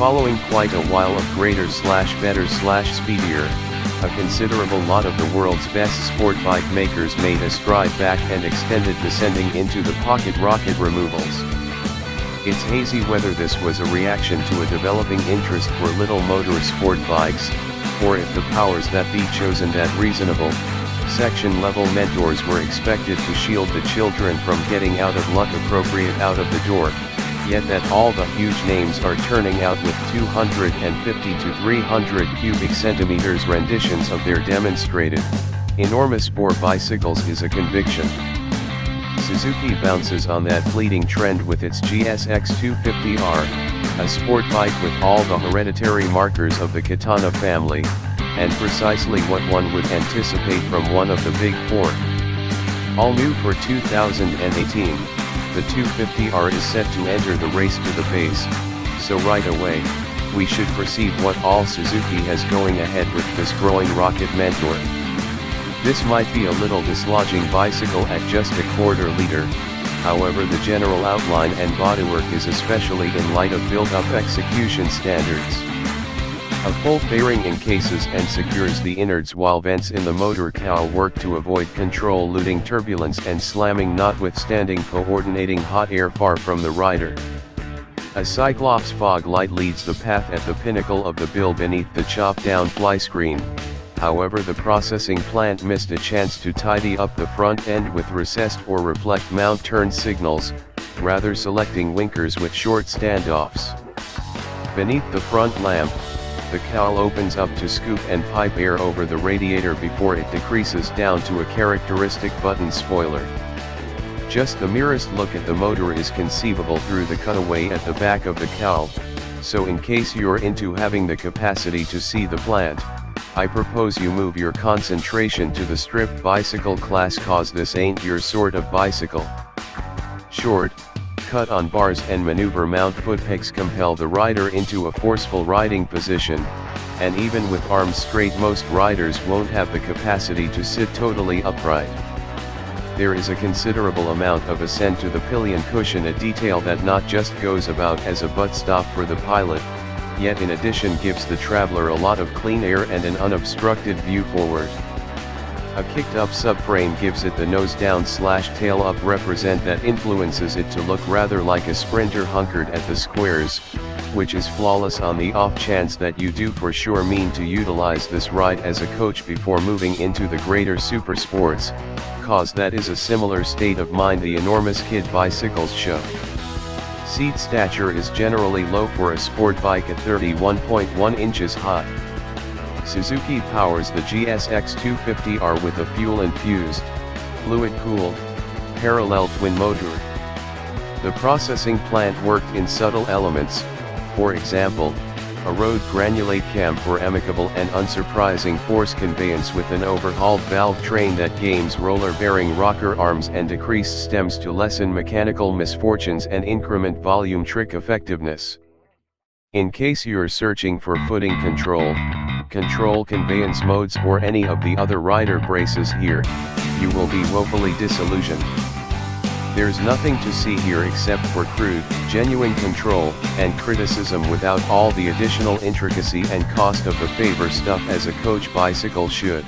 Following quite a while of greater/better/speedier, a considerable lot of the world's best sport bike makers made a stride back and extended descending into the pocket rocket removals. It's hazy whether this was a reaction to a developing interest for little motor sport bikes, or if the powers that be chosen that reasonable, section-level mentors were expected to shield the children from getting out of luck appropriate out of the door, yet that all the huge names are turning out with 250 to 300 cubic centimeters renditions of their demonstrated, enormous bore bicycles is a conviction. Suzuki bounces on that fleeting trend with its GSX250R, a sport bike with all the hereditary markers of the Katana family, and precisely what one would anticipate from one of the big four. All new for 2018, the 250R is set to enter the race to the pace, so right away, we should perceive what all Suzuki has going ahead with this growing rocket mentor. This might be a little dislodging bicycle at just a quarter liter, however the general outline and bodywork is especially in light of built-up execution standards. A full fairing encases and secures the innards while vents in the motor cowl work to avoid control looting turbulence and slamming notwithstanding coordinating hot air far from the rider. A Cyclops fog light leads the path at the pinnacle of the bill beneath the chopped-down fly screen. However, the processing plant missed a chance to tidy up the front end with recessed or reflect mount turn signals, rather selecting winkers with short standoffs. Beneath the front lamp, the cowl opens up to scoop and pipe air over the radiator before it decreases down to a characteristic button spoiler. Just the merest look at the motor is conceivable through the cutaway at the back of the cowl, so in case you're into having the capacity to see the plant, I propose you move your concentration to the stripped bicycle class, cause this ain't your sort of bicycle. Short, cut on bars and maneuver mount foot pegs compel the rider into a forceful riding position, and even with arms straight most riders won't have the capacity to sit totally upright. There is a considerable amount of ascent to the pillion cushion, a detail that not just goes about as a butt stop for the pilot, yet in addition gives the traveler a lot of clean air and an unobstructed view forward. A kicked-up subframe gives it the nose-down/tail up represent that influences it to look rather like a sprinter hunkered at the squares, which is flawless on the off chance that you do for sure mean to utilize this ride as a coach before moving into the greater super sports, cause that is a similar state of mind the enormous kid bicycles show. Seat stature is generally low for a sport bike at 31.1 inches high. Suzuki powers the GSX250R with a fuel-infused, fluid-cooled, parallel twin motor. The processing plant worked in subtle elements, for example, a road granulate cam for amicable and unsurprising force conveyance with an overhauled valvetrain that gains roller-bearing rocker arms and decreased stems to lessen mechanical misfortunes and increment volumetric effectiveness. In case you're searching for footing control conveyance modes or any of the other rider braces here, you will be woefully disillusioned. There's nothing to see here except for crude, genuine control, and criticism without all the additional intricacy and cost of the favor stuff as a coach bicycle should.